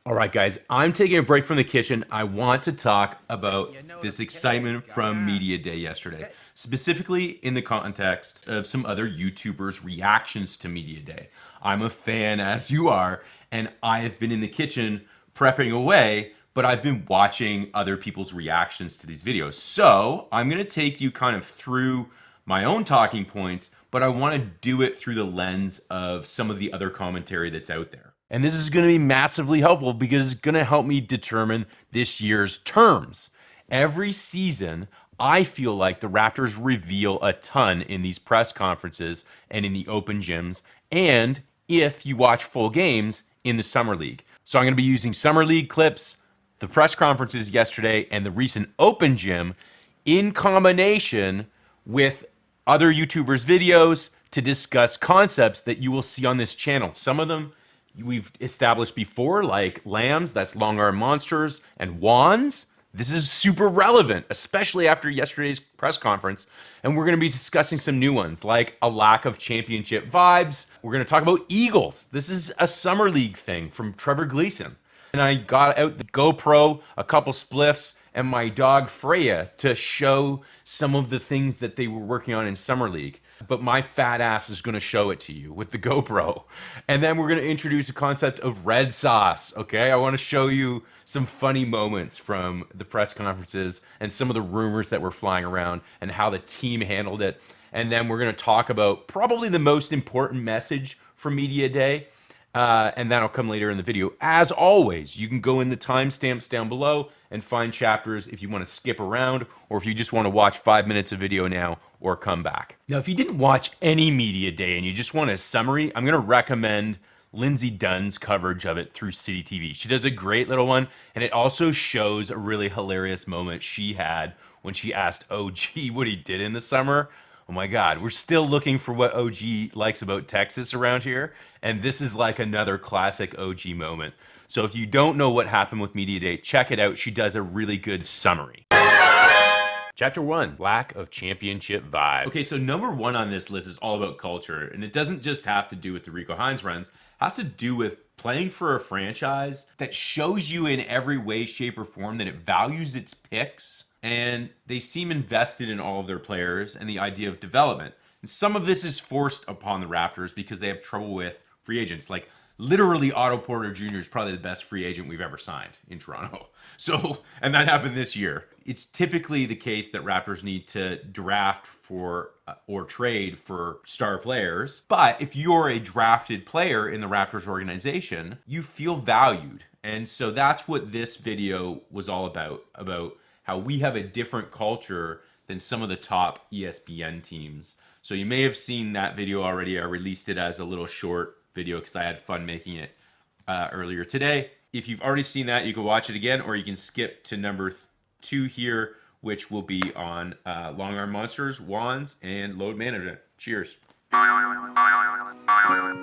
All right, guys, I'm taking a break from the kitchen. I want to talk about this excitement from Media Day yesterday, specifically in the context of some other YouTubers' reactions to Media Day. I'm a fan, as you are, and I have been in the kitchen prepping away, but I've been watching other people's reactions to these videos. So I'm going to take you kind of through my own talking points, but I want to do it through the lens of some of the other commentary that's out there. And this is going to be massively helpful because it's going to help me determine this year's terms. Every season, I feel like the Raptors reveal a ton in these press conferences and in the open gyms, and if you watch full games in the Summer League. So I'm going to be using Summer League clips, the press conferences yesterday, and the recent open gym in combination with other YouTubers' videos to discuss concepts that you will see on this channel. Some of them we've established before, like Lambs, that's long arm monsters, and Juans. This is super relevant, especially after yesterday's press conference. And we're going to be discussing some new ones, like a lack of championship vibes. We're going to talk about Eagles. This is a Summer League thing from Trevor Gleason. And I got out the GoPro, a couple spliffs, and my dog Freya to show some of the things that they were working on in Summer League. But my fat ass is going to show it to you with the GoPro. And then we're going to introduce the concept of red sauce, okay? I want to show you some funny moments from the press conferences and some of the rumors that were flying around and how the team handled it. And then we're going to talk about probably the most important message from Media Day. And that'll come later in the video. As always, you can go in the timestamps down below and find chapters if you want to skip around or if you just want to watch 5 minutes of video now or come back. Now, if you didn't watch any Media Day and you just want a summary, I'm going to recommend Lindsay Dunn's coverage of it through City TV. She does a great little one, and it also shows a really hilarious moment she had when she asked OG what he did in the summer. Oh my God, we're still looking for what OG likes about Texas around here. And this is like another classic OG moment. So if you don't know what happened with Media Day, check it out. She does a really good summary. Chapter 1, lack of championship vibes. Okay, so number 1 on this list is all about culture. And it doesn't just have to do with the Rico Hines runs. It has to do with playing for a franchise that shows you in every way, shape, or form that it values its picks. And they seem invested in all of their players and the idea of development. And some of this is forced upon the Raptors because they have trouble with free agents. Like literally Otto Porter Jr. is probably the best free agent we've ever signed in Toronto. So, and that happened this year. It's typically the case that Raptors need to draft for or trade for star players. But if you're a drafted player in the Raptors organization, you feel valued. And so that's what this video was all about how we have a different culture than some of the top ESPN teams. So you may have seen that video already. I released it as a little short video because I had fun making it earlier today. If you've already seen that, you can watch it again, or you can skip to number 2 here, which will be on Long Arm Monsters, Juans, and Load Management. Cheers.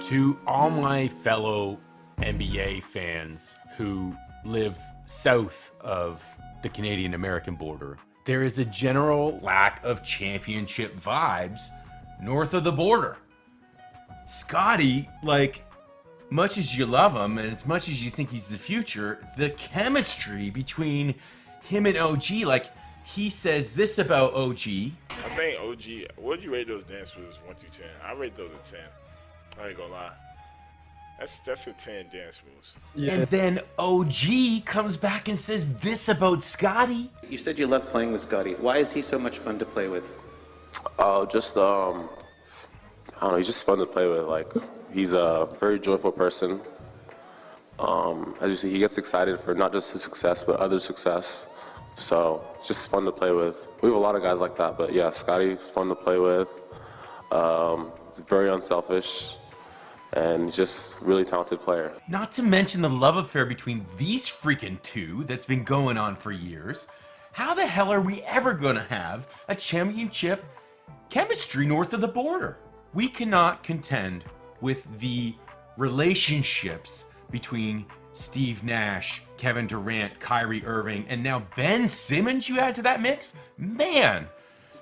To all my fellow NBA fans who live south of the Canadian-American border, there is a general lack of championship vibes north of the border. Scotty, like, much as you love him and as much as you think he's the future, the chemistry between him and OG, like, he says this about OG. I think OG, what did you rate those dance moves 1 through 10? I rate those a 10. I ain't gonna lie. That's a 10 dance moves. Yeah. And then OG comes back and says this about Scotty. You said you love playing with Scotty. Why is he so much fun to play with? I don't know, he's just fun to play with. Like, he's a very joyful person. As you see, he gets excited for not just his success, but others' success. So it's just fun to play with. We have a lot of guys like that, but yeah, Scotty's fun to play with. He's very unselfish. And he's just a really talented player. Not to mention the love affair between these freaking two that's been going on for years. How the hell are we ever going to have a championship chemistry north of the border? We cannot contend with the relationships between Steve Nash, Kevin Durant, Kyrie Irving, and now Ben Simmons you add to that mix? Man,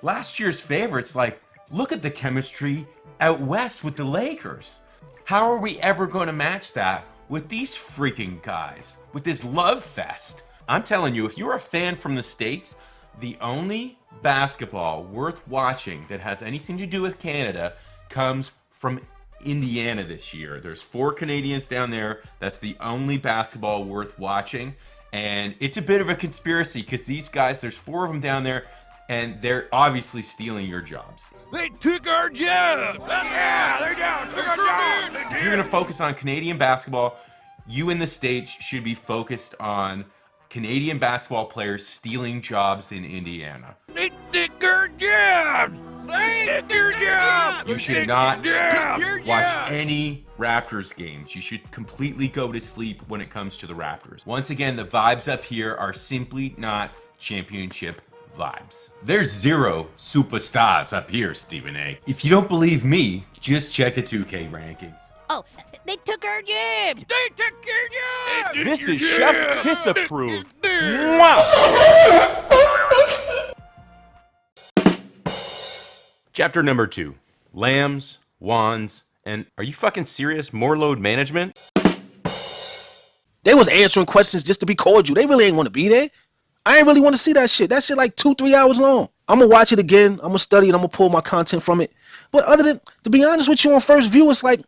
last year's favorites, like, look at the chemistry out west with the Lakers. How are we ever going to match that with these freaking guys, with this love fest. I'm telling you, if you're a fan from the States, the only basketball worth watching that has anything to do with Canada comes from Indiana this year. There's 4 Canadians down there. That's the only basketball worth watching. And it's a bit of a conspiracy because these guys, there's 4 of them down there, and they're obviously stealing your jobs. They took our jobs! Yeah, they took our jobs! If you're going to focus on Canadian basketball, you in the States should be focused on Canadian basketball players stealing jobs in Indiana. They took our jobs! They took our jobs! You should not watch any Raptors games. You should completely go to sleep when it comes to the Raptors. Once again, the vibes up here are simply not championship vibes. There's 0 superstars up here, Stephen A. If you don't believe me, just check the 2K rankings. Oh, they took our jobs! They took our jobs! This is Chef's Kiss approved. Mwah! Chapter number 2. Lambs, Juans, and are you fucking serious? More load management? They was answering questions just to be cordial. They really ain't want to be there. I ain't really want to see that shit. That shit like 2-3 hours long. I'm gonna watch it again. I'm gonna study it. I'm gonna pull my content from it. But other than, to be honest with you, on first view, it's like,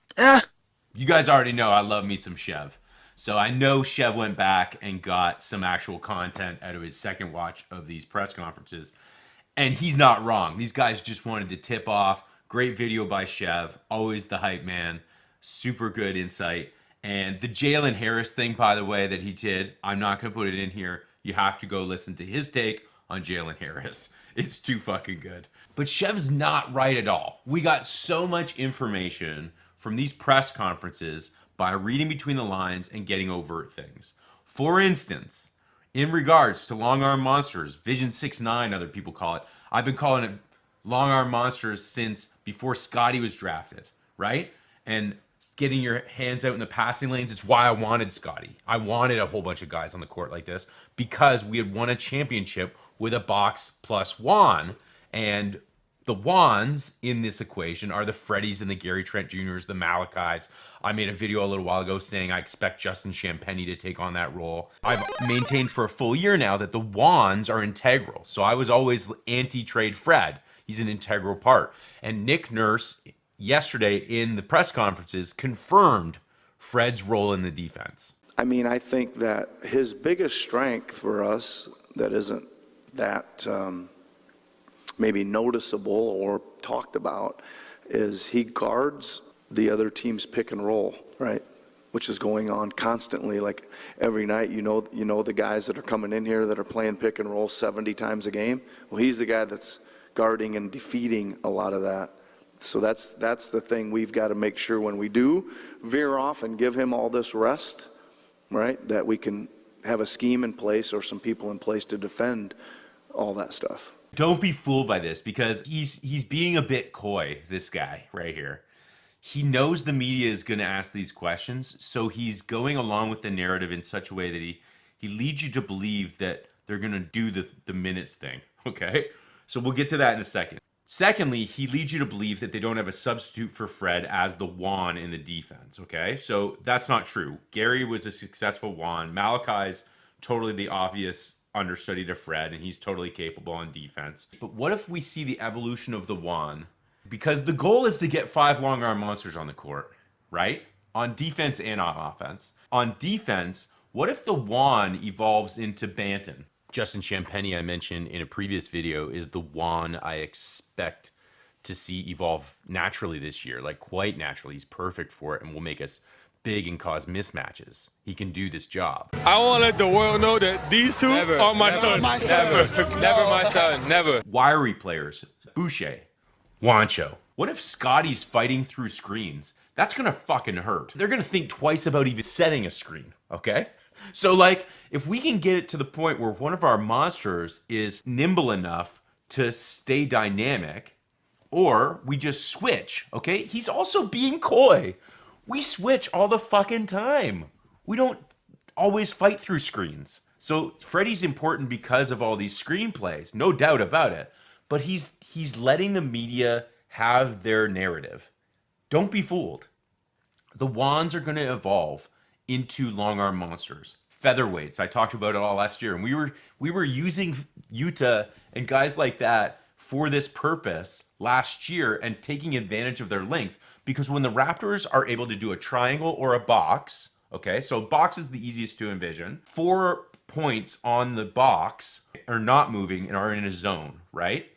You guys already know I love me some Chev. So I know Chev went back and got some actual content out of his second watch of these press conferences. And he's not wrong. These guys just wanted to tip off. Great video by Chev. Always the hype man. Super good insight. And the Jalen Harris thing, by the way, that he did, I'm not going to put it in here. You have to go listen to his take on Jalen Harris. It's too fucking good. But Chev's not right at all. We got so much information from these press conferences by reading between the lines and getting overt things. For instance, in regards to long arm monsters, Vision 6'9", other people call it. I've been calling it long arm monsters since before Scotty was drafted, right? And getting your hands out in the passing lanes, it's why I wanted Scotty. I wanted a whole bunch of guys on the court like this because we had won a championship with a box plus Juan. And the Juans in this equation are the Freddies and the Gary Trent Jr.'s, the Malakis. I made a video a little while ago saying I expect Justin Champagnie to take on that role. I've maintained for a full year now that the Juans are integral. So I was always anti-trade Fred. He's an integral part. And Nick Nurse yesterday in the press conferences confirmed Fred's role in the defense. I mean, I think that his biggest strength for us that isn't that maybe noticeable or talked about is he guards the other team's pick and roll, right? Which is going on constantly, like every night. You know the guys that are coming in here that are playing pick and roll 70 times a game. Well, he's the guy that's guarding and defeating a lot of that. So that's the thing we've got to make sure when we do veer off and give him all this rest, right? That we can have a scheme in place or some people in place to defend all that stuff. Don't be fooled by this because he's being a bit coy, this guy right here. He knows the media is going to ask these questions, so he's going along with the narrative in such a way that he leads you to believe that they're going to do the minutes thing, okay? So we'll get to that in a second. Secondly, he leads you to believe that they don't have a substitute for Fred as the Juan in the defense, okay? So that's not true. Gary was a successful Juan. Malachi's totally the obvious understudy to Fred, and he's totally capable on defense. But what if we see the evolution of the Juan? Because the goal is to get 5 long arm monsters on the court, right? On defense and on offense. On defense, what if the Juan evolves into Banton? Justin Champagnie, I mentioned in a previous video, is the Juan I expect to see evolve naturally this year, like quite naturally. He's perfect for it and will make us big and cause mismatches. He can do this job. I want to let the world know that these two are my son. Never my son. Never. Wiry players, Boucher, Juancho. What if Scotty's fighting through screens? That's gonna fucking hurt. They're gonna think twice about even setting a screen, okay? So like, if we can get it to the point where one of our monsters is nimble enough to stay dynamic, or we just switch, okay? He's also being coy. We switch all the fucking time. We don't always fight through screens. So Freddie's important because of all these screenplays, no doubt about it. But he's letting the media have their narrative. Don't be fooled. The Juans are going to evolve into long arm monsters. Featherweights, I talked about it all last year, and we were using Utah and guys like that for this purpose last year and taking advantage of their length, because when the Raptors are able to do a triangle or a box, okay, so box is the easiest to envision. 4 points on the box are not moving and are in a zone, right?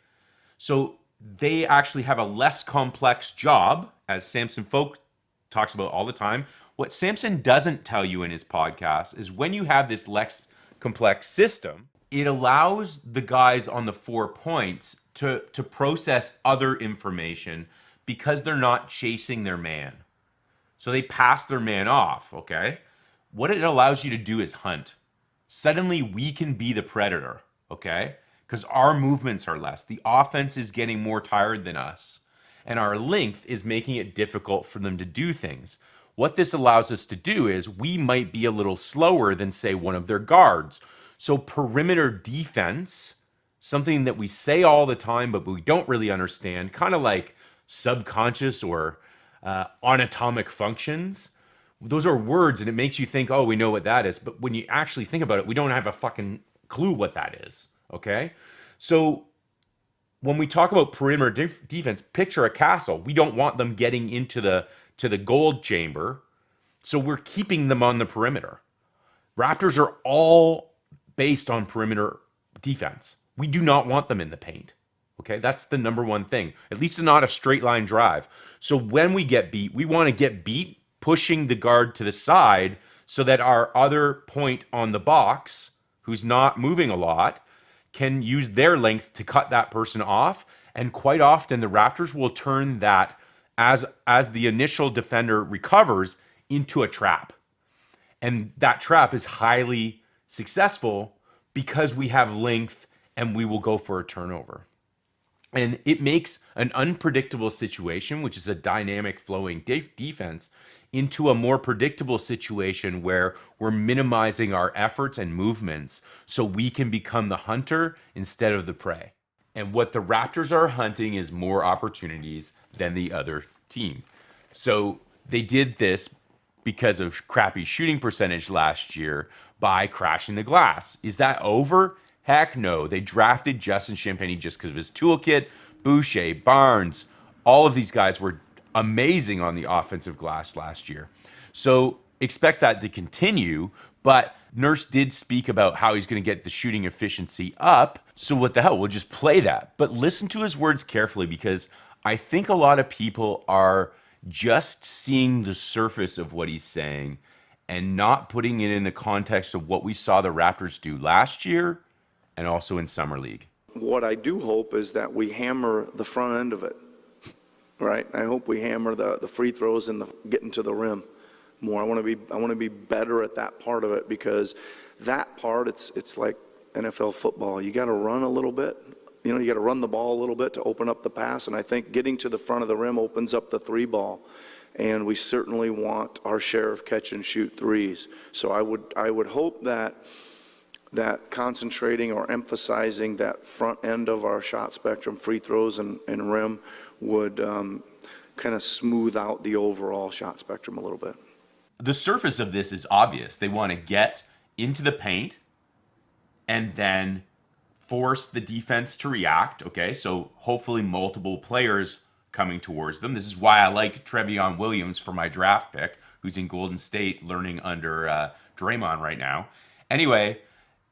So they actually have a less complex job, as Samson Folk talks about all the time. What Samson doesn't tell you in his podcast is when you have this less complex system, it allows the guys on the 4 points to process other information because they're not chasing their man. So they pass their man off, okay? What it allows you to do is hunt. Suddenly we can be the predator, okay? Because our movements are less. The offense is getting more tired than us. And our length is making it difficult for them to do things. What this allows us to do is we might be a little slower than, say, one of their guards. So perimeter defense, something that we say all the time, but we don't really understand, kind of like subconscious or anatomic functions. Those are words, and it makes you think, oh, we know what that is. But when you actually think about it, we don't have a fucking clue what that is, okay? So when we talk about perimeter defense, picture a castle. We don't want them getting into the gold chamber, so we're keeping them on the perimeter. Raptors are all based on perimeter defense. We do not want them in the paint. Okay, that's the number one thing. At least not a straight line drive. So when we get beat, we want to get beat pushing the guard to the side so that our other point on the box, who's not moving a lot, can use their length to cut that person off. And quite often the Raptors will turn that, as the initial defender recovers, into a trap. And that trap is highly successful because we have length and we will go for a turnover. And it makes an unpredictable situation, which is a dynamic flowing defense, into a more predictable situation where we're minimizing our efforts and movements so we can become the hunter instead of the prey. And what the Raptors are hunting is more opportunities than the other team. So they did this because of crappy shooting percentage last year by crashing the glass. Is that over? Heck no. They drafted Justin Champagnie just because of his toolkit. Boucher, Barnes, all of these guys were amazing on the offensive glass last year. So expect that to continue, but Nurse did speak about how he's going to get the shooting efficiency up. So what the hell? We'll just play that. But listen to his words carefully, because I think a lot of people are just seeing the surface of what he's saying and not putting it in the context of what we saw the Raptors do last year and also in Summer League. What I do hope is that we hammer the front end of it, right? I hope we hammer the free throws and the getting to the rim more. I want to be better at that part of it, because that part, it's like NFL football. You got to run a little bit. You know, you got to run the ball a little bit to open up the pass, and I think getting to the front of the rim opens up the three ball. And we certainly want our share of catch and shoot threes. So I would hope that concentrating or emphasizing that front end of our shot spectrum, free throws and rim, would kind of smooth out the overall shot spectrum a little bit. The surface of this is obvious. They want to get into the paint and then force the defense to react. Okay, so hopefully multiple players coming towards them. This is why I liked Trevion Williams for my draft pick, who's in Golden State learning under Draymond right now. Anyway,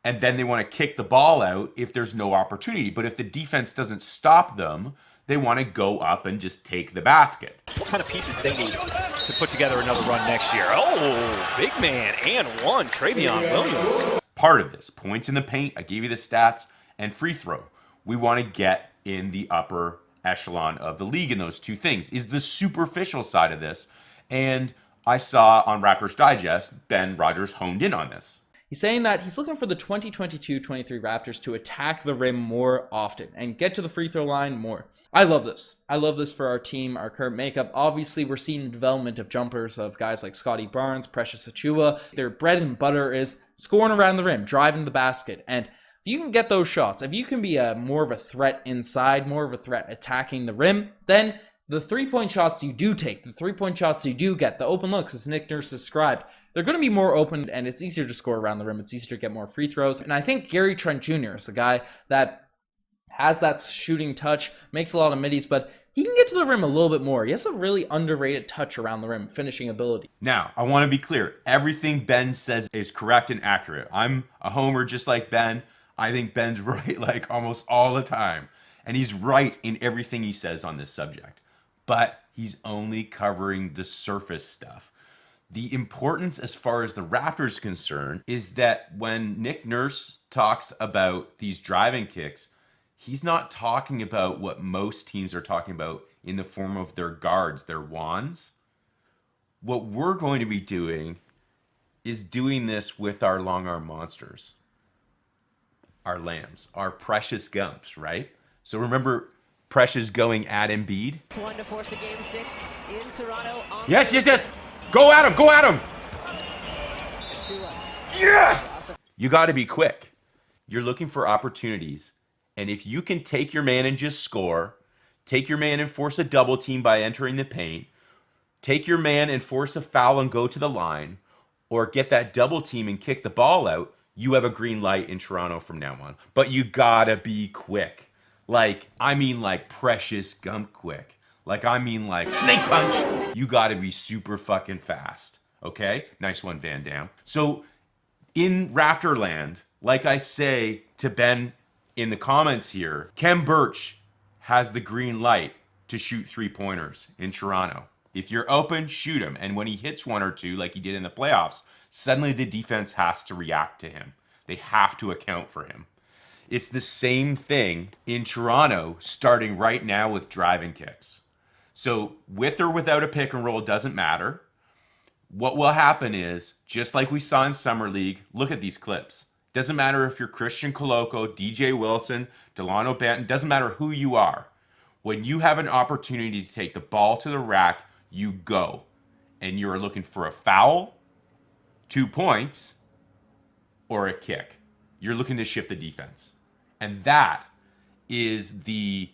and then they want to kick the ball out if there's no opportunity. But if the defense doesn't stop them, they want to go up and just take the basket. What kind of pieces do they need to put together another run next year? Oh, big man and one, Trevion Williams. Part of this, points in the paint, I gave you the stats, and free throw. We want to get in the upper echelon of the league in those two things, is the superficial side of this. And I saw on Raptors Digest, Ben Rogers honed in on this. He's saying that he's looking for the 2022-23 Raptors to attack the rim more often and get to the free throw line more. I love this. I love this for our team, our current makeup. Obviously, we're seeing the development of jumpers of guys like Scotty Barnes, Precious Achiuwa. Their bread and butter is scoring around the rim, driving the basket. And if you can get those shots, if you can be more of a threat inside, more of a threat attacking the rim, then the three-point shots you do take, the three-point shots you do get, the open looks, as Nick Nurse described, they're going to be more open, and it's easier to score around the rim. It's easier to get more free throws. And I think Gary Trent Jr. is the guy that has that shooting touch, makes a lot of middies, but he can get to the rim a little bit more. He has a really underrated touch around the rim, finishing ability. Now, I want to be clear. Everything Ben says is correct and accurate. I'm a homer just like Ben. I think Ben's right like almost all the time. And he's right in everything he says on this subject. But he's only covering the surface stuff. The importance as far as the Raptors concerned is that when Nick Nurse talks about these driving kicks, he's not talking about what most teams are talking about in the form of their guards, their Juans. What we're going to be doing is doing this with our long arm monsters, our lambs, our precious gumps, right? So remember Precious going at Embiid? It's one to force a game 6 in Toronto. Yes. Go at him. Yes! You got to be quick. You're looking for opportunities. And if you can take your man and just score, take your man and force a double team by entering the paint, take your man and force a foul and go to the line, or get that double team and kick the ball out, you have a green light in Toronto from now on. But you gotta be quick. Like Precious Gump quick. Like snake punch. You gotta be super fucking fast. Okay? Nice one, Van Dam. So in Raptorland, like I say to Ben in the comments here, Kem Birch has the green light to shoot 3-pointers in Toronto. If you're open, shoot him. And when he hits one or two, like he did in the playoffs, suddenly the defense has to react to him. They have to account for him. It's the same thing in Toronto, starting right now with driving kicks. So with or without a pick and roll, it doesn't matter. What will happen is, just like we saw in Summer League, look at these clips. Doesn't matter if you're Christian Coloco, DJ Wilson, Delano Banton, doesn't matter who you are. When you have an opportunity to take the ball to the rack, you go. And you're looking for a foul, 2 points, or a kick. You're looking to shift the defense. And that is the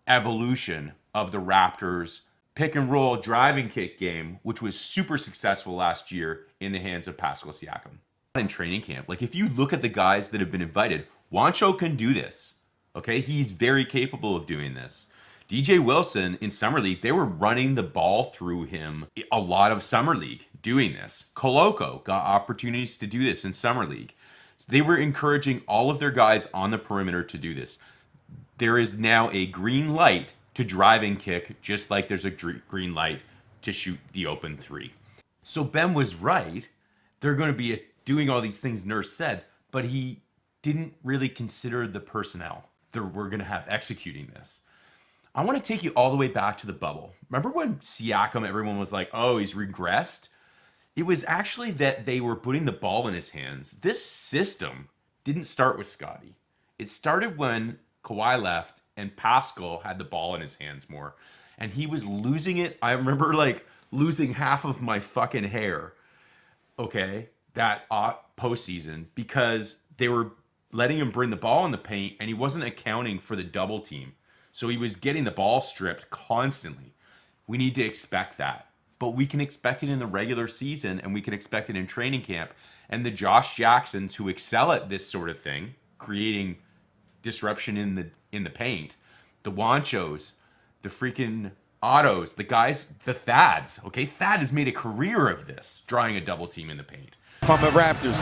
evolution of the Raptors' pick and roll driving kick game, which was super successful last year in the hands of Pascal Siakam. In training camp, like if you look at the guys that have been invited, Juancho can do this. Okay, he's very capable of doing this. DJ Wilson in Summer League, they were running the ball through him a lot of Summer League doing this. Coloco got opportunities to do this in Summer League. So they were encouraging all of their guys on the perimeter to do this. There is now a green light to drive and kick, just like there's a green light to shoot the open three. So Ben was right. They're going to be doing all these things Nurse said, but he didn't really consider the personnel that we're going to have executing this. I want to take you all the way back to the bubble. Remember when Siakam, everyone was like, oh, he's regressed? It was actually that they were putting the ball in his hands. This system didn't start with Scotty. It started when Kawhi left and Pascal had the ball in his hands more. And he was losing it. I remember losing half of my fucking hair, okay, that postseason, because they were letting him bring the ball in the paint and he wasn't accounting for the double team. So he was getting the ball stripped constantly. We need to expect that. But we can expect it in the regular season and we can expect it in training camp. And the Josh Jacksons who excel at this sort of thing, creating disruption in the paint, the Juanchos, the freaking Ottos, the guys, the Thads, okay? Thad has made a career of this, drawing a double team in the paint. From the Raptors.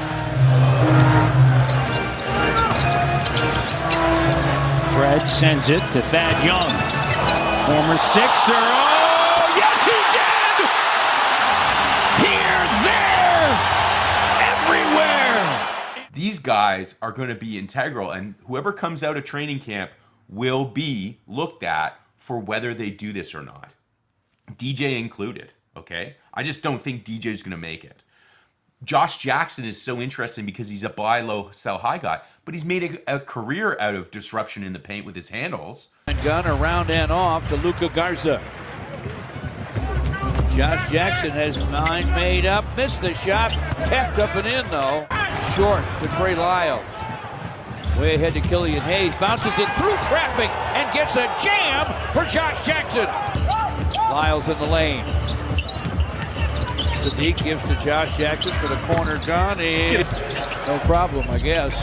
Fred sends it to Thad Young. Former Sixer. Oh, yes, he did! Here, there, everywhere! These guys are going to be integral, and whoever comes out of training camp will be looked at for whether they do this or not. DJ included, okay? I just don't think DJ's going to make it. Josh Jackson is so interesting because he's a buy low, sell high guy, but he's made a career out of disruption in the paint with his handles. And gun around and off to Luka Garza. Josh Jackson has 9 made up, missed the shot, kept up and in though. Short to Trey Lyles. Way ahead to Killian Hayes, bounces it through traffic and gets a jam for Josh Jackson. Lyles in the lane. Sadiq gives to Josh Jackson for the corner gun, and no problem, I guess.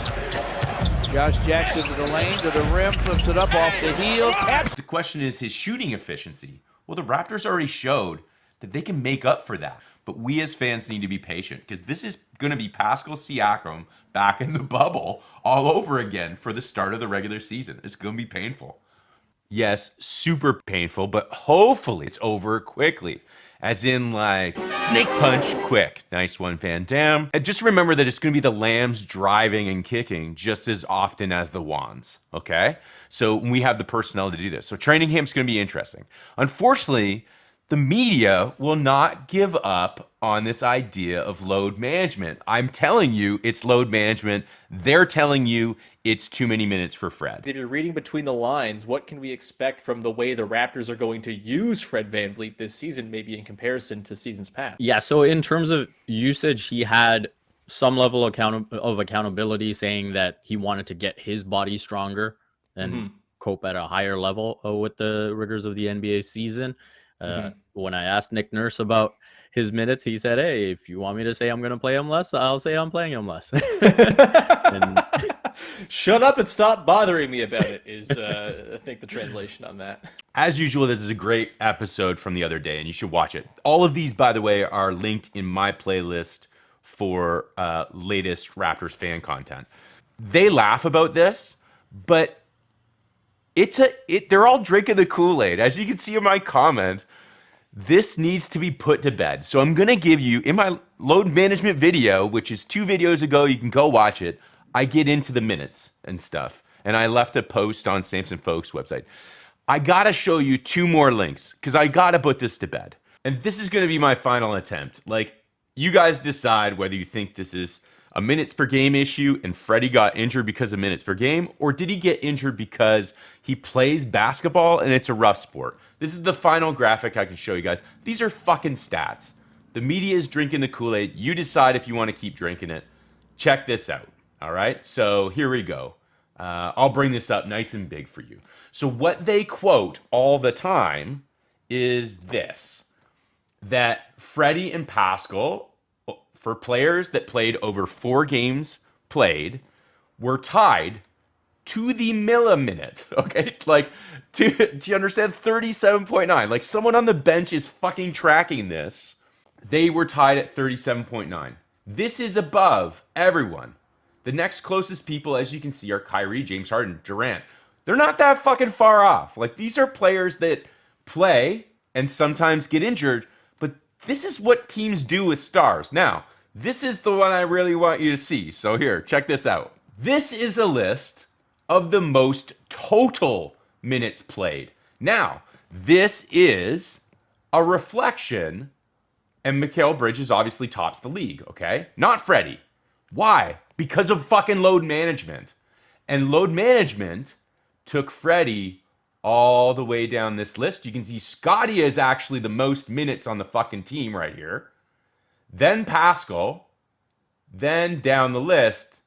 Josh Jackson to the lane, to the rim, flips it up off the heel. The question is his shooting efficiency. Well, the Raptors already showed that they can make up for that. But we as fans need to be patient because this is going to be Pascal Siakam back in the bubble all over again for the start of the regular season. It's going to be painful. Yes, super painful, but hopefully it's over quickly. As in, like, snake punch quick. Nice one, Van Dam. And just remember that it's going to be the Lambs driving and kicking just as often as the Juans, okay? So we have the personnel to do this. So training camp's going to be interesting. Unfortunately, the media will not give up on this idea of load management. I'm telling you, it's load management. They're telling you it's too many minutes for Fred. If you're reading between the lines, what can we expect from the way the Raptors are going to use Fred VanVleet this season, maybe in comparison to seasons past? Yeah, so in terms of usage, he had some level of accountability, saying that he wanted to get his body stronger and cope at a higher level with the rigors of the NBA season. When I asked Nick Nurse about his minutes, he said, hey, if you want me to say I'm going to play him less, I'll say I'm playing him less. And shut up and stop bothering me about it is, I think, the translation on that. As usual, this is a great episode from the other day, and you should watch it. All of these, by the way, are linked in my playlist for latest Raptors fan content. They laugh about this, but they're all drinking the KoolAid. As you can see in my comment, this needs to be put to bed. So I'm going to give you, in my load management video, which is 2 videos ago, you can go watch it, I get into the minutes and stuff. And I left a post on Samson Folks' website. I got to show you 2 more links because I got to put this to bed. And this is going to be my final attempt. Like, you guys decide whether you think this is a minutes per game issue and Freddie got injured because of minutes per game, or did he get injured because he plays basketball and it's a rough sport? This is the final graphic I can show you guys. These are fucking stats. The media is drinking the Kool-Aid. You decide if you want to keep drinking it. Check this out. All right, so here we go. I'll bring this up nice and big for you. So what they quote all the time is this, that Freddie and Pascal, for players that played over 4 games played, were tied to the milliminute, okay? Like, do you understand? 37.9. Like, someone on the bench is fucking tracking this. They were tied at 37.9. This is above everyone. The next closest people, as you can see, are Kyrie, James Harden, Durant. They're not that fucking far off. Like, these are players that play and sometimes get injured, but this is what teams do with stars. Now, this is the one I really want you to see. So here, check this out. This is a list of the most total minutes played. Now, this is a reflection, and Mikal Bridges obviously tops the league, okay? Not Freddie. Why? Because of fucking load management. And load management took Freddie all the way down this list. You can see Scottie is actually the most minutes on the fucking team right here. Then Pascal. Then down the list,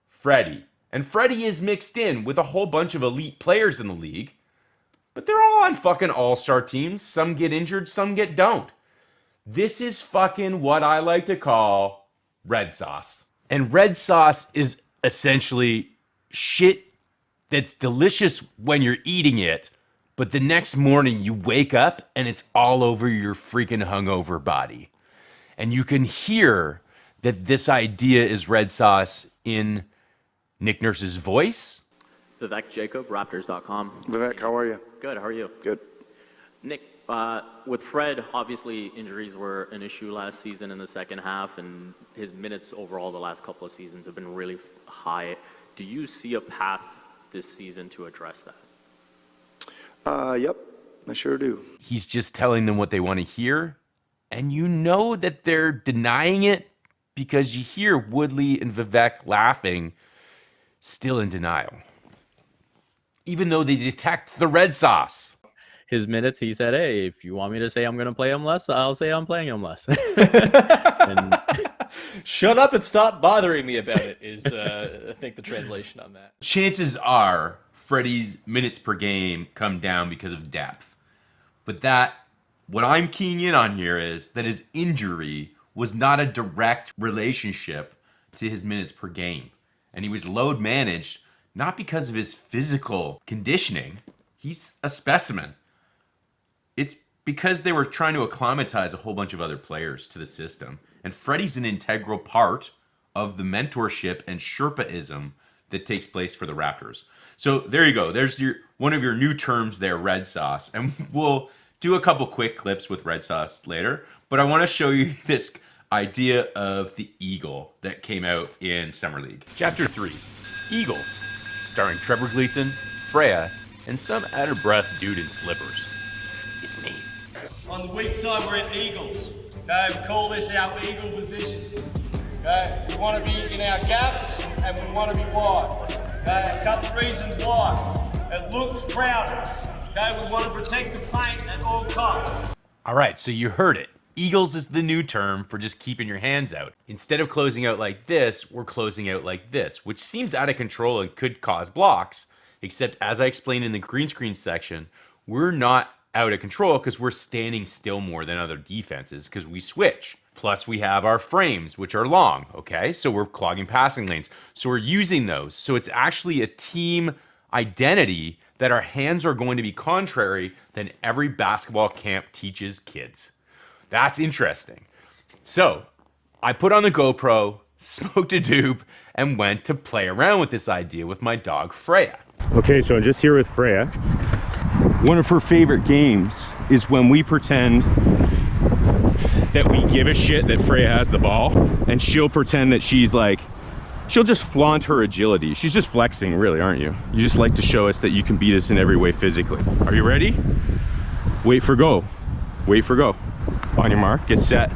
Freddie. And Freddie is mixed in with a whole bunch of elite players in the league. But they're all on fucking all-star teams. Some get injured, some don't. This is fucking what I like to call red sauce. And red sauce is essentially shit that's delicious when you're eating it, but the next morning you wake up and it's all over your freaking hungover body. And you can hear that this idea is red sauce in Nick Nurse's voice. Vivek Jacob, Raptors.com. Vivek, how are you? Good, how are you? Good. Nick, with Fred, obviously injuries were an issue last season in the second half, and his minutes overall the last couple of seasons have been really high. Do you see a path this season to address that? Yep, I sure do. He's just telling them what they want to hear, and you know that they're denying it because you hear Woodley and Vivek laughing, still in denial. Even though they detect the red sauce. His minutes, he said, hey, if you want me to say I'm going to play him less, I'll say I'm playing him less. And shut up and stop bothering me about it is, I think, the translation on that. Chances are Freddie's minutes per game come down because of depth. But that What I'm keying in on here is that his injury was not a direct relationship to his minutes per game. And he was load managed not because of his physical conditioning. He's a specimen. It's because they were trying to acclimatize a whole bunch of other players to the system. And Freddie's an integral part of the mentorship and Sherpaism that takes place for the Raptors. So there you go. There's one of your new terms there, red sauce. And we'll do a couple quick clips with red sauce later. But I want to show you this idea of the eagle that came out in Summer League. Chapter 3, Eagles, starring Trevor Gleason, Freya, and some out-of-breath dude in slippers. It's me. On the weak side, we're in Eagles. Okay, we call this our Eagle position. Okay, we want to be in our gaps and we want to be wide. Okay, a couple of reasons why. It looks crowded. Okay, we want to protect the paint at all costs. All right, so you heard it. Eagles is the new term for just keeping your hands out. Instead of closing out like this, we're closing out like this, which seems out of control and could cause blocks. Except as I explained in the green screen section, we're not out of control because we're standing still more than other defenses because we switch. Plus we have our frames, which are long, okay? So we're clogging passing lanes. So we're using those. So it's actually a team identity that our hands are going to be contrary than every basketball camp teaches kids. That's interesting. So I put on the GoPro, smoked a doob, and went to play around with this idea with my dog Freya. Okay, so I'm just here with Freya. One of her favorite games is when we pretend that we give a shit that Freya has the ball, and she'll pretend that she's like, she'll just flaunt her agility. She's just flexing, really, aren't you? You just like to show us that you can beat us in every way physically. Are you ready? Wait for go. Wait for go. On your mark, get set.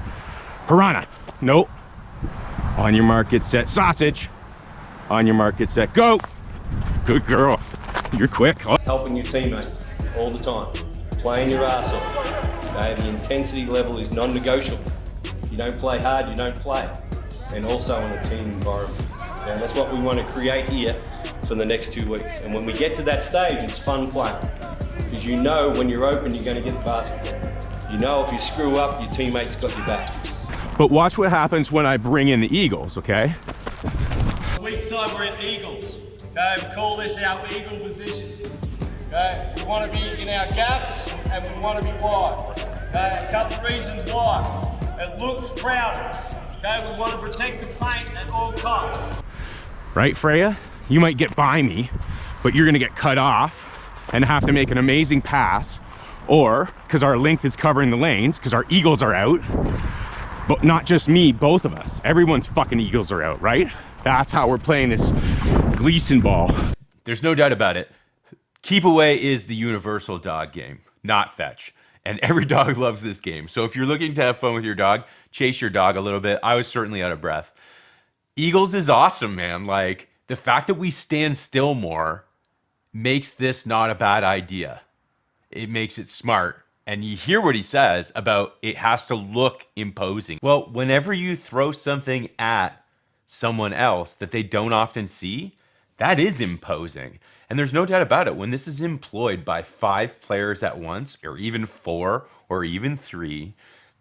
Piranha. Nope. On your mark, get set. Sausage. On your mark, get set. Go. Good girl. You're quick. Helping your teammate all the time. Playing your ass off. Okay? The intensity level is non-negotiable. If you don't play hard, you don't play. And also in a team environment. Okay? And that's what we want to create here for the next 2 weeks. And when we get to that stage, it's fun playing. Because you know when you're open, you're going to get the basketball. You know if you screw up, your teammate's got your back. But watch what happens when I bring in the Eagles, okay? On the weak side, we're in Eagles. Okay, we call this our Eagle position. Okay, we want to be in our gaps and we want to be wide. Okay, a couple of reasons why. It looks crowded. Okay, we want to protect the paint at all costs. Right, Freya? You might get by me, but you're gonna get cut off and have to make an amazing pass, or because our length is covering the lanes, because our Eagles are out, but not just me, both of us. Everyone's fucking Eagles are out, right? That's how we're playing this Gleason ball. There's no doubt about it. Keep away is the universal dog game, not fetch. And every dog loves this game. So if you're looking to have fun with your dog, chase your dog a little bit. I was certainly out of breath. Eagles is awesome, man. Like, the fact that we stand still more makes this not a bad idea. It makes it smart. And you hear what he says about it has to look imposing. Well, whenever you throw something at someone else that they don't often see, that is imposing. And there's no doubt about it. When this is employed by 5 players at once, or even 4, or even 3,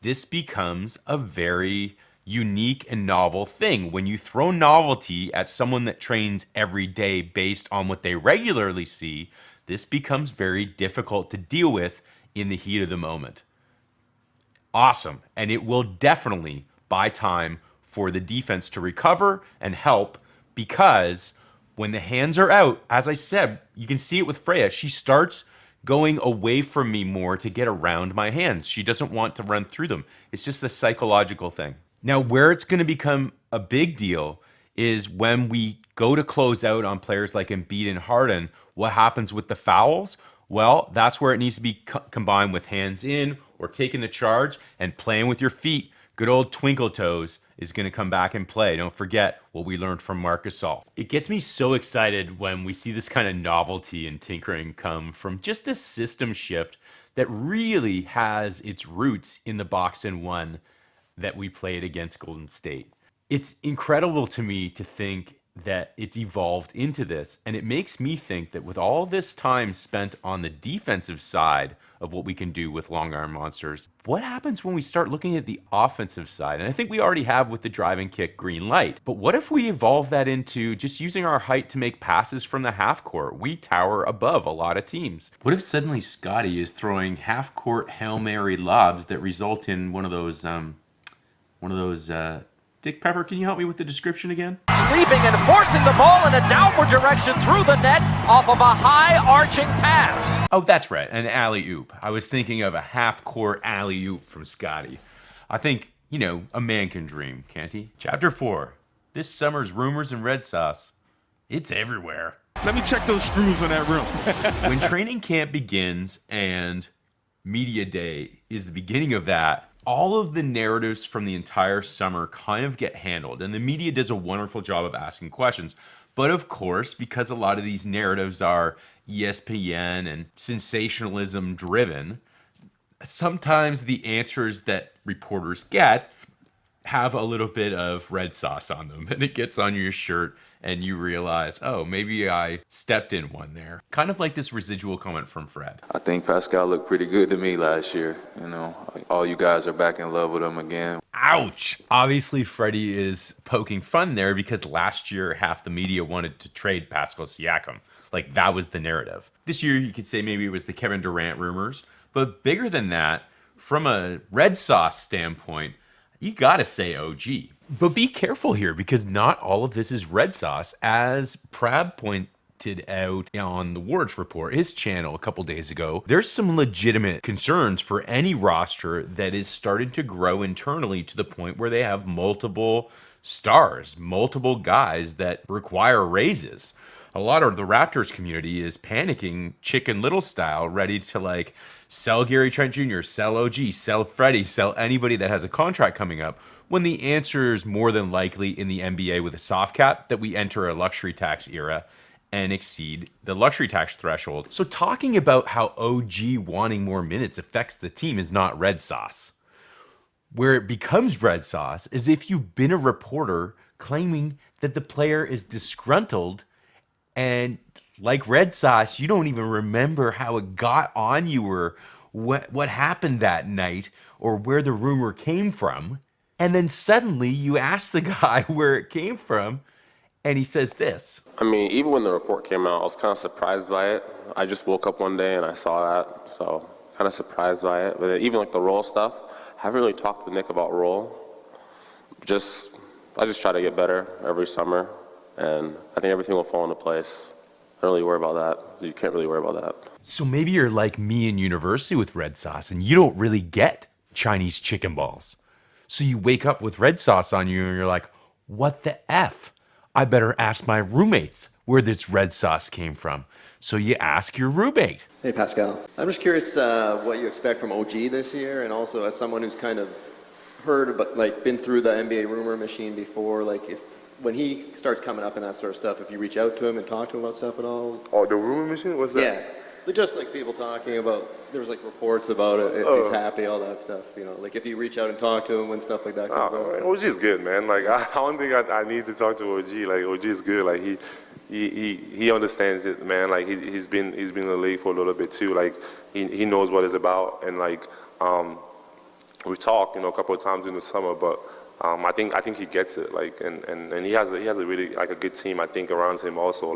this becomes a very unique and novel thing. When you throw novelty at someone that trains every day based on what they regularly see, this becomes very difficult to deal with in the heat of the moment. Awesome. And it will definitely buy time for the defense to recover and help, because when the hands are out, as I said, you can see it with Freya. She starts going away from me more to get around my hands. She doesn't want to run through them. It's just a psychological thing. Now, where it's going to become a big deal is when we go to close out on players like Embiid and Harden. What happens with the fouls? Well, that's where it needs to be combined with hands in or taking the charge and playing with your feet. Good old twinkle toes is going to come back and play. Don't forget what we learned from Marc Gasol. It gets me so excited when we see this kind of novelty and tinkering come from just a system shift that really has its roots in the box and one that we played against Golden State. It's incredible to me to think that it's evolved into this, and it makes me think that with all this time spent on the defensive side of what we can do with long arm monsters. What happens when we start looking at the offensive side? And I think we already have with the drive and kick green light. But what if we evolve that into just using our height to make passes from the half court? We tower above a lot of teams. What if suddenly Scotty is throwing half court Hail Mary lobs that result in one of those Dick Pepper, can you help me with the description again? Leaping and forcing the ball in a downward direction through the net off of a high arching pass. Oh, that's right, an alley-oop. I was thinking of a half-court alley-oop from Scotty. I think, a man can dream, can't he? Chapter 4. This summer's rumors and red sauce. It's everywhere. Let me check those screws in that room. When training camp begins and media day is the beginning of that, all of the narratives from the entire summer kind of get handled, and the media does a wonderful job of asking questions. But of course, because a lot of these narratives are ESPN and sensationalism driven, sometimes the answers that reporters get have a little bit of red sauce on them, and it gets on your shirt and you realize, oh, maybe I stepped in one there. Kind of like this residual comment from Fred. I think Pascal looked pretty good to me last year. All you guys are back in love with him again. Ouch! Obviously, Freddie is poking fun there because last year half the media wanted to trade Pascal Siakam. Like, that was the narrative. This year, you could say maybe it was the Kevin Durant rumors. But bigger than that, from a red sauce standpoint, you gotta say OG. But be careful here, because not all of this is red sauce. As Prab pointed out on the Wards Report, his channel a couple days ago, there's some legitimate concerns for any roster that is starting to grow internally to the point where they have multiple stars, multiple guys that require raises. A lot of the Raptors community is panicking Chicken Little style, ready to sell Gary Trent Jr., sell OG, sell Freddie, sell anybody that has a contract coming up, when the answer is more than likely in the NBA with a soft cap that we enter a luxury tax era and exceed the luxury tax threshold. So talking about how OG wanting more minutes affects the team is not red sauce. Where it becomes red sauce is if you've been a reporter claiming that the player is disgruntled, and like red sauce, you don't even remember how it got on you or what happened that night or where the rumor came from. And then suddenly you ask the guy where it came from, and he says this. I mean, even when the report came out, I was kind of surprised by it. I just woke up one day and I saw that, so kind of surprised by it. But even the roll stuff, I haven't really talked to Nick about roll. I just try to get better every summer, and I think everything will fall into place. I don't really worry about that. You can't really worry about that. So maybe you're like me in university with red sauce, and you don't really get Chinese chicken balls. So you wake up with red sauce on you and you're like, what the F? I better ask my roommates where this red sauce came from. So you ask your roommate. Hey, Pascal. I'm just curious what you expect from OG this year, and also as someone who's kind of heard about, been through the NBA rumor machine before, when he starts coming up and that sort of stuff, if you reach out to him and talk to him about stuff at all? Oh, the rumor machine? What's that? Yeah. Just people talking about, there was reports about it, if he's happy, all that stuff, if you reach out and talk to him when stuff like that comes up. OG's good, man. I don't think I need to talk to OG. OG is good. He understands it, man. He's been in the league for a little bit too. He knows what it's about, and we talked, a couple of times in the summer, but I think he gets it. And he has a really a good team, I think, around him also.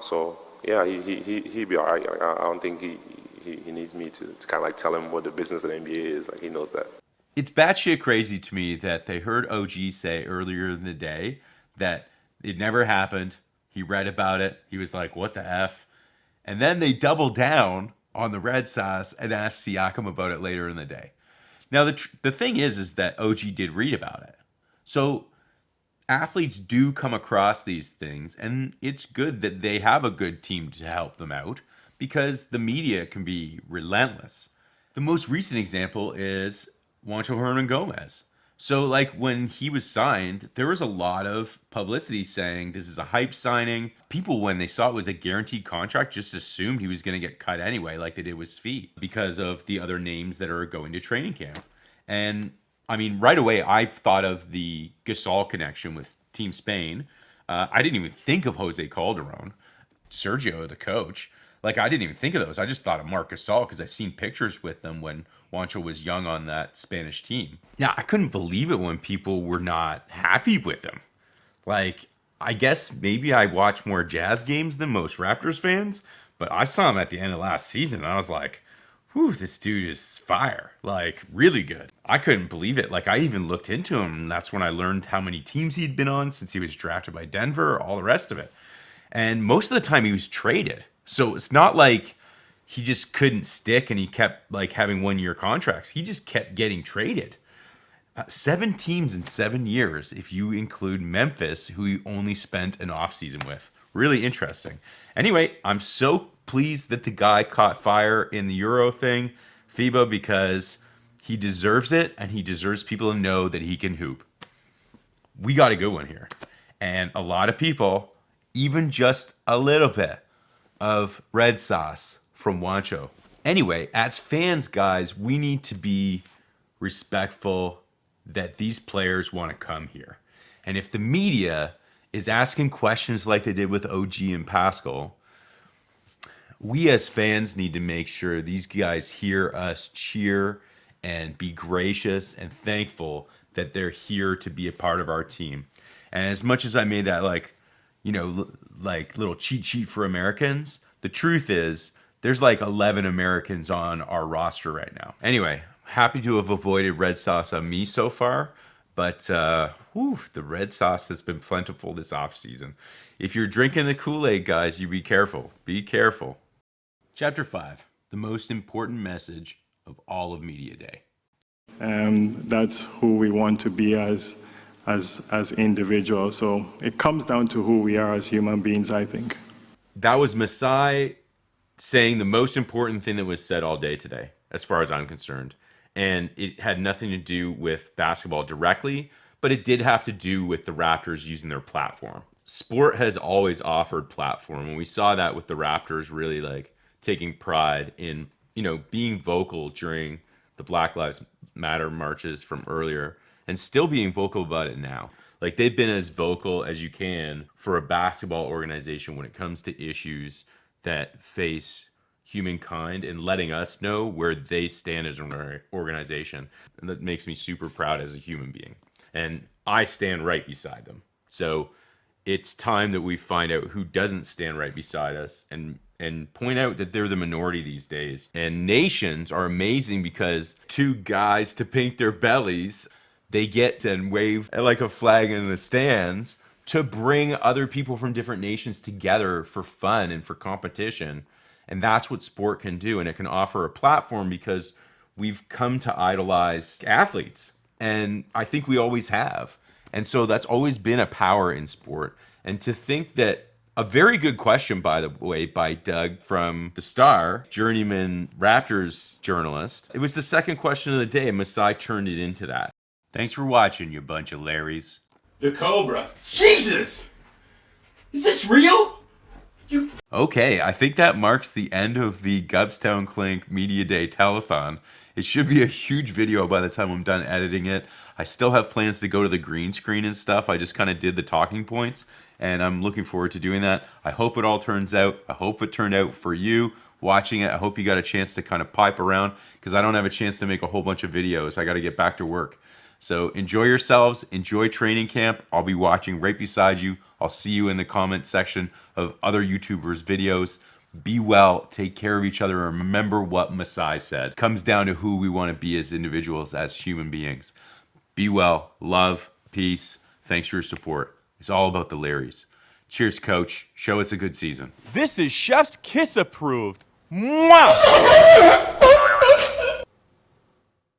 So. Yeah, he'd be all right. I don't think he needs me to kind of tell him what the business of the NBA is. He knows that. It's batshit crazy to me that they heard OG say earlier in the day that it never happened. He read about it. He was like, what the F? And then they doubled down on the red sauce and asked Siakam about it later in the day. Now, the thing is that OG did read about it. So athletes do come across these things, and it's good that they have a good team to help them out, because the media can be relentless. The most recent example is Juancho Hernangomez. So when he was signed, there was a lot of publicity saying this is a hype signing. People, when they saw it was a guaranteed contract, just assumed he was going to get cut anyway, like they did with Svi, because of the other names that are going to training camp. And I mean, right away, I thought of the Gasol connection with Team Spain. I didn't even think of Jose Calderon, Sergio, the coach. Like, I didn't even think of those. I just thought of Marc Gasol because I seen pictures with them when Juancho was young on that Spanish team. Yeah, I couldn't believe it when people were not happy with him. Like, I guess maybe I watch more Jazz games than most Raptors fans, but I saw him at the end of last season, and I was like, whew, this dude is fire. Like, really good. I couldn't believe it. Like, I even looked into him, and that's when I learned how many teams he'd been on since he was drafted by Denver, all the rest of it. And most of the time he was traded. So it's not like he just couldn't stick and he kept like having 1-year contracts. He just kept getting traded. 7 teams in 7 years, if you include Memphis, who he only spent an offseason with. Really interesting. Anyway, I'm so pleased that the guy caught fire in the Euro thing, FIBA, because he deserves it and he deserves people to know that he can hoop. We got a good one here. And a lot of people, even just a little bit of red sauce from Juancho. Anyway, as fans, guys, we need to be respectful that these players want to come here. And if the media is asking questions like they did with OG and Pascal, we as fans need to make sure these guys hear us cheer and be gracious and thankful that they're here to be a part of our team. And as much as I made that like, you know, like little cheat sheet for Americans, the truth is there's like 11 Americans on our roster right now. Anyway, happy to have avoided red sauce on me so far, but the red sauce has been plentiful this offseason. If you're drinking the KoolAid, guys, you be careful. Be careful. Chapter 5, the most important message of all of Media Day. That's who we want to be as individuals. So it comes down to who we are as human beings, I think. That was Masai saying the most important thing that was said all day today, as far as I'm concerned. And it had nothing to do with basketball directly, but it did have to do with the Raptors using their platform. Sport has always offered platform, and we saw that with the Raptors really like taking pride in, you know, being vocal during the Black Lives Matter marches from earlier and still being vocal about it now. Like, they've been as vocal as you can for a basketball organization when it comes to issues that face humankind and letting us know where they stand as an organization. And that makes me super proud as a human being. And I stand right beside them. So it's time that we find out who doesn't stand right beside us and point out that they're the minority these days. And nations are amazing because 2 guys to paint their bellies, they get and wave like a flag in the stands to bring other people from different nations together for fun and for competition. And that's what sport can do. And it can offer a platform because we've come to idolize athletes. And I think we always have. And so that's always been a power in sport. And to think that a very good question, by the way, by Doug from The Star, journeyman Raptors journalist. It was the second question of the day, and Masai turned it into that. Thanks for watching, you bunch of Larrys. The Cobra. Jesus! Is this real? Okay, I think that marks the end of the Gubstown Clink Media Day telethon. It should be a huge video by the time I'm done editing it. I still have plans to go to the green screen and stuff. I just kind of did the talking points, and I'm looking forward to doing that. I hope it all turns out. I hope it turned out for you watching it. I hope you got a chance to kind of pipe around because I don't have a chance to make a whole bunch of videos. I got to get back to work. So enjoy yourselves. Enjoy training camp. I'll be watching right beside you. I'll see you in the comment section of other YouTubers' videos. Be well, take care of each other, and remember what Masai said. It comes down to who we want to be as individuals, as human beings. Be well, love, peace. Thanks for your support. It's all about the Larrys. Cheers, Coach. Show us a good season. This is Chef's Kiss approved. Mwah!